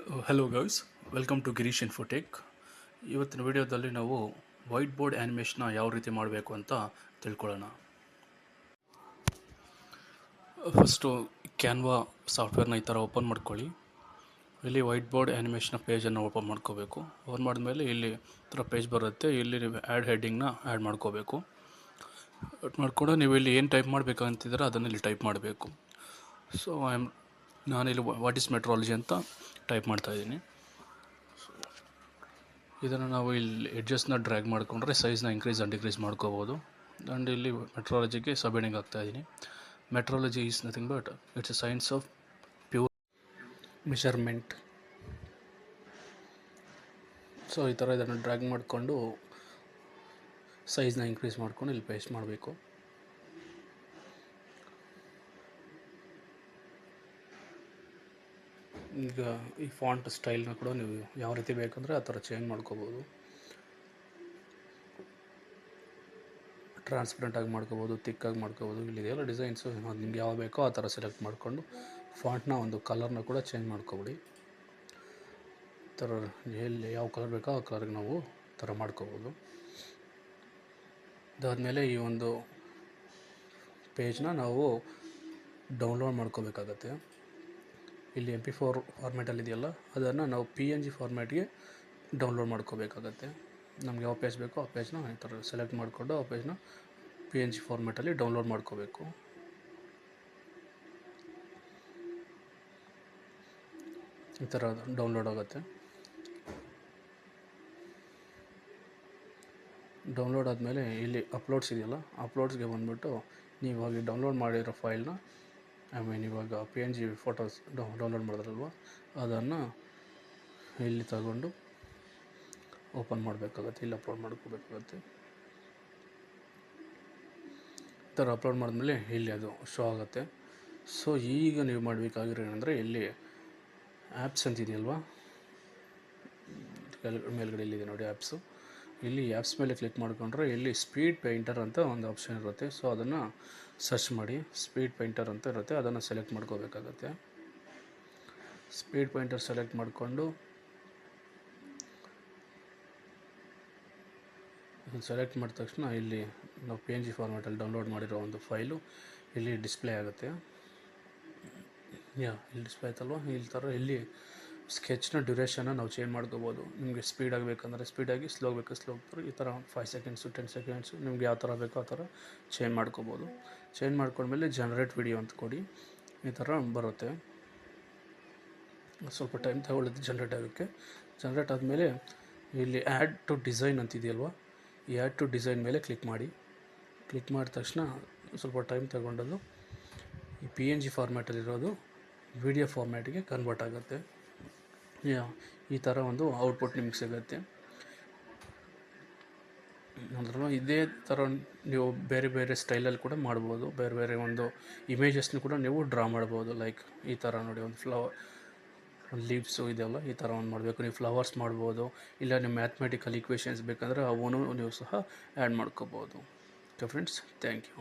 Hello guys, welcome to Girish Infotech. ಇವತ್ತಿನ ವಿಡಿಯೋದಲ್ಲಿ ನಾವು ವೈಟ್ ಬೋರ್ಡ್ ಆ್ಯನಿಮೇಷನ್ನ ಯಾವ ರೀತಿ ಮಾಡಬೇಕು ಅಂತ ತಿಳ್ಕೊಳ್ಳೋಣ. ಫಸ್ಟು ಕ್ಯಾನ್ವಾ ಸಾಫ್ಟ್ವೇರ್ನ ಈ ಥರ ಓಪನ್ ಮಾಡ್ಕೊಳ್ಳಿ. ಇಲ್ಲಿ ವೈಟ್ ಬೋರ್ಡ್ ಆ್ಯನಿಮೇಷನ್ನ ಪೇಜನ್ನು ಓಪನ್ ಮಾಡ್ಕೋಬೇಕು. ಓಪನ್ ಮಾಡಿದ್ಮೇಲೆ ಇಲ್ಲಿ ಥರ ಪೇಜ್ ಬರುತ್ತೆ. ಇಲ್ಲಿ ನೀವು ಆ್ಯಡ್ ಹೆಡ್ಡಿಂಗ್ನ ಆ್ಯಡ್ ಮಾಡ್ಕೋಬೇಕು. ಮಾಡಿಕೊಂಡು ನೀವು ಇಲ್ಲಿ ಏನು ಟೈಪ್ ಮಾಡಬೇಕಂತಿದ್ರೆ ಅದನ್ನು ಇಲ್ಲಿ ಟೈಪ್ ಮಾಡಬೇಕು. ಸೊ ನಾನಿಲ್ಲಿ ವಾಟ್ ಈಸ್ ಮೆಟ್ರಾಲಜಿ ಅಂತ ಟೈಪ್ ಮಾಡ್ತಾಯಿದ್ದೀನಿ. ಇದನ್ನು ನಾವು ಇಲ್ಲಿ ಎಡ್ಜಸ್ನ ಡ್ರ್ಯಾಗ್ ಮಾಡಿಕೊಂಡ್ರೆ ಸೈಜ್ನ ಇನ್ಕ್ರೀಸ್ ಆ್ಯಂಡ್ ಡಿಕ್ರೀಸ್ ಮಾಡ್ಕೋಬೋದು. ಆ್ಯಂಡ್ ಇಲ್ಲಿ ಮೆಟ್ರಾಲಜಿಗೆ ಸಬ್ ಹೆಡಿಂಗ್ ಆಗ್ತಾಯಿದ್ದೀನಿ. Metrology is nothing but it's a science of pure measurement. So ಈ ಥರ ಇದನ್ನು ಡ್ರ್ಯಾಗ್ ಮಾಡಿಕೊಂಡು ಸೈಜ್ನ ಇನ್ಕ್ರೀಸ್ ಮಾಡ್ಕೊಂಡು ಇಲ್ಲಿ ಪೇಸ್ಟ್ ಮಾಡಬೇಕು. ಈಗ ಈ ಫಾಂಟ್ ಸ್ಟೈಲ್ನ ಕೂಡ ನೀವು ಯಾವ ರೀತಿ ಬೇಕಂದರೆ ಆ ಥರ ಚೇಂಜ್ ಮಾಡ್ಕೋಬೋದು. ಟ್ರಾನ್ಸ್ಪರೆಂಟಾಗಿ ಮಾಡ್ಕೋಬೋದು, ತಿಕ್ಕಾಗಿ ಮಾಡ್ಕೋಬೋದು. ಇಲ್ಲಿದೆಯಲ್ಲ ಡಿಸೈನ್ಸು, ಅದು ನಿಮ್ಗೆ ಯಾವ ಬೇಕೋ ಆ ಥರ ಸೆಲೆಕ್ಟ್ ಮಾಡಿಕೊಂಡು ಫಾಂಟ್ನ ಒಂದು ಕಲರ್ನ ಕೂಡ ಚೇಂಜ್ ಮಾಡ್ಕೊಬಿಡಿ. ಈ ಥರ ಎಲ್ಲಿ ಯಾವ ಕಲರ್ ಬೇಕೋ ಆ ಕಲರ್ಗೆ ನಾವು ಥರ ಮಾಡ್ಕೋಬೋದು. ಅದಾದಮೇಲೆ ಈ ಒಂದು ಪೇಜ್ನ ನಾವು ಡೌನ್ಲೋಡ್ ಮಾಡ್ಕೋಬೇಕಾಗತ್ತೆ. ಇಲ್ಲಿ MP4 ಫಾರ್ಮ್ಯಾಟಲ್ಲಿ ಇದೆಯಲ್ಲ, ಅದನ್ನು ನಾವು PNG ಫಾರ್ಮ್ಯಾಟ್ಗೆ ಡೌನ್ಲೋಡ್ ಮಾಡ್ಕೋಬೇಕಾಗತ್ತೆ. ನಮ್ಗೆ ಯಾವ ಪೇಜ್ ಬೇಕೋ ಆ ಪೇಜ್ನ ಈ ಥರ ಸೆಲೆಕ್ಟ್ ಮಾಡಿಕೊಂಡು ಆ ಪೇಜ್ನ PNG ಫಾರ್ಮ್ಯಾಟಲ್ಲಿ ಡೌನ್ಲೋಡ್ ಮಾಡ್ಕೋಬೇಕು. ಈ ಥರ ಡೌನ್ಲೋಡ್ ಆಗುತ್ತೆ. ಡೌನ್ಲೋಡ್ ಆದಮೇಲೆ ಇಲ್ಲಿ ಅಪ್ಲೋಡ್ಸ್ ಇದೆಯಲ್ಲ, ಅಪ್ಲೋಡ್ಸ್ಗೆ ಬಂದುಬಿಟ್ಟು ನೀವು ಇವಾಗ ಡೌನ್ಲೋಡ್ ಮಾಡಿರೋ ಫೈಲ್ನ ಇವಾಗ PNG ಫೋಟೋಸ್ ಡೌನ್ಲೋಡ್ ಮಾಡಿದ್ರಲ್ವ, ಅದನ್ನು ಇಲ್ಲಿ ತಗೊಂಡು ಓಪನ್ ಮಾಡಬೇಕಾಗತ್ತೆ. ಇಲ್ಲಿ ಅಪ್ಲೋಡ್ ಮಾಡ್ಕೋಬೇಕಾಗತ್ತೆ. ಈ ಥರ ಅಪ್ಲೋಡ್ ಮಾಡಿದ್ಮೇಲೆ ಇಲ್ಲಿ ಅದು ಶೋ ಆಗುತ್ತೆ. ಸೊ ಈಗ ನೀವು ಮಾಡಬೇಕಾಗಿರೋ ಏನಂದರೆ, ಇಲ್ಲಿ ಆ್ಯಪ್ಸ್ ಅಂತಿದೆಯಲ್ವ, ಮೇಲ್ಗಡೆ ಇಲ್ಲಿದೆ ನೋಡಿ ಆ್ಯಪ್ಸು. ಇಲ್ಲಿ ಆ್ಯಪ್ಸ್ ಮೇಲೆ ಕ್ಲಿಕ್ ಮಾಡಿಕೊಂಡ್ರೆ ಇಲ್ಲಿ ಸ್ಪೀಡ್ ಪೇಂಟರ್ ಅಂತ ಒಂದು ಆಪ್ಷನ್ ಇರುತ್ತೆ. ಸೊ ಅದನ್ನು ಸರ್ಚ್ ಮಾಡಿ. ಸ್ಪೀಡ್ ಪೇಂಟರ್ ಅಂತ ಇರುತ್ತೆ, ಅದನ್ನು ಸೆಲೆಕ್ಟ್ ಮಾಡ್ಕೋಬೇಕಾಗತ್ತೆ. ಸ್ಪೀಡ್ ಪೇಂಟರ್ ಸೆಲೆಕ್ಟ್ ಮಾಡಿಕೊಂಡು ಸೆಲೆಕ್ಟ್ ಮಾಡಿದ ತಕ್ಷಣ ಇಲ್ಲಿ ನಾವು PNG ಫಾರ್ಮ್ಯಾಟಲ್ಲಿ ಡೌನ್ಲೋಡ್ ಮಾಡಿರೋ ಒಂದು ಫೈಲು ಇಲ್ಲಿ ಡಿಸ್ಪ್ಲೇ ಆಗುತ್ತೆ. ಇಲ್ಲಿ ಡಿಸ್ಪ್ಲೇ ಆಯ್ತಲ್ವ. ಈ ಥರ ಇಲ್ಲಿ ಸ್ಕೆಚ್ನ ಡ್ಯೂರೇಷನ್ನ ನಾವು ಚೇಂಜ್ ಮಾಡ್ಕೋಬೋದು. ನಿಮಗೆ ಸ್ಪೀಡ್ ಆಗಬೇಕಂದ್ರೆ ಸ್ಪೀಡಾಗಿ, ಸ್ಲೋ ಆಗಬೇಕು ಸ್ಲೋ ಆಗ್ತಾರೆ. ಈ ಥರ 5 ಸೆಕೆಂಡ್ಸು 10 ಸೆಕೆಂಡ್ಸು ನಿಮ್ಗೆ ಯಾವ ಥರ ಬೇಕೋ ಆ ಥರ ಚೇಂಜ್ ಮಾಡ್ಕೋಬೋದು. ಚೇಂಜ್ ಮಾಡ್ಕೊಂಡ್ಮೇಲೆ ಜನರೇಟ್ ವಿಡಿಯೋ ಅಂತ ಕೊಡಿ. ಈ ಥರ ಬರುತ್ತೆ. ಸ್ವಲ್ಪ ಟೈಮ್ ತಗೊಳ್ಳುತ್ತೆ ಜನರೇಟ್ ಆಗೋಕ್ಕೆ. ಜನರೇಟ್ ಆದಮೇಲೆ ಇಲ್ಲಿ ಆ್ಯಡ್ ಟು ಡಿಸೈನ್ ಅಂತಿದೆಯಲ್ವ, ಈ ಆ್ಯಡ್ ಟು ಡಿಸೈನ್ ಮೇಲೆ ಕ್ಲಿಕ್ ಮಾಡಿ. ಕ್ಲಿಕ್ ಮಾಡಿದ ತಕ್ಷಣ ಸ್ವಲ್ಪ ಟೈಮ್ ತಗೊಂಡದ್ದು ಈ PNG ಫಾರ್ಮ್ಯಾಟಲ್ಲಿರೋದು ವಿಡಿಯೋ ಫಾರ್ಮ್ಯಾಟಿಗೆ ಕನ್ವರ್ಟ್ ಆಗುತ್ತೆ. ಈ ಥರ ಒಂದು ಔಟ್ಪುಟ್ ನಿಮಗೆ ಸಿಗುತ್ತೆ. ಅಂದ್ರೆ ಇದೇ ಥರ ನೀವು ಬೇರೆ ಬೇರೆ ಸ್ಟೈಲಲ್ಲಿ ಕೂಡ ಮಾಡ್ಬೋದು. ಬೇರೆ ಬೇರೆ ಒಂದು ಇಮೇಜಸ್ನ ಕೂಡ ನೀವು ಡ್ರಾ ಮಾಡ್ಬೋದು. ಲೈಕ್ ಈ ಥರ ನೋಡಿ, ಒಂದು ಫ್ಲವರ್, ಒಂದು ಲೀವ್ಸು ಇದೆಯಲ್ಲ, ಈ ಥರ ಒಂದು ಮಾಡಬೇಕು. ನೀವು ಫ್ಲವರ್ಸ್ ಮಾಡ್ಬೋದು. ಇಲ್ಲ ನೀವು ಮ್ಯಾಥಮೆಟಿಕಲ್ ಈಕ್ವೇಷನ್ಸ್ ಬೇಕಂದರೆ ಅವನು ನೀವು ಸಹ ಆ್ಯಡ್ ಮಾಡ್ಕೋಬೋದು. Okay friends, thank you.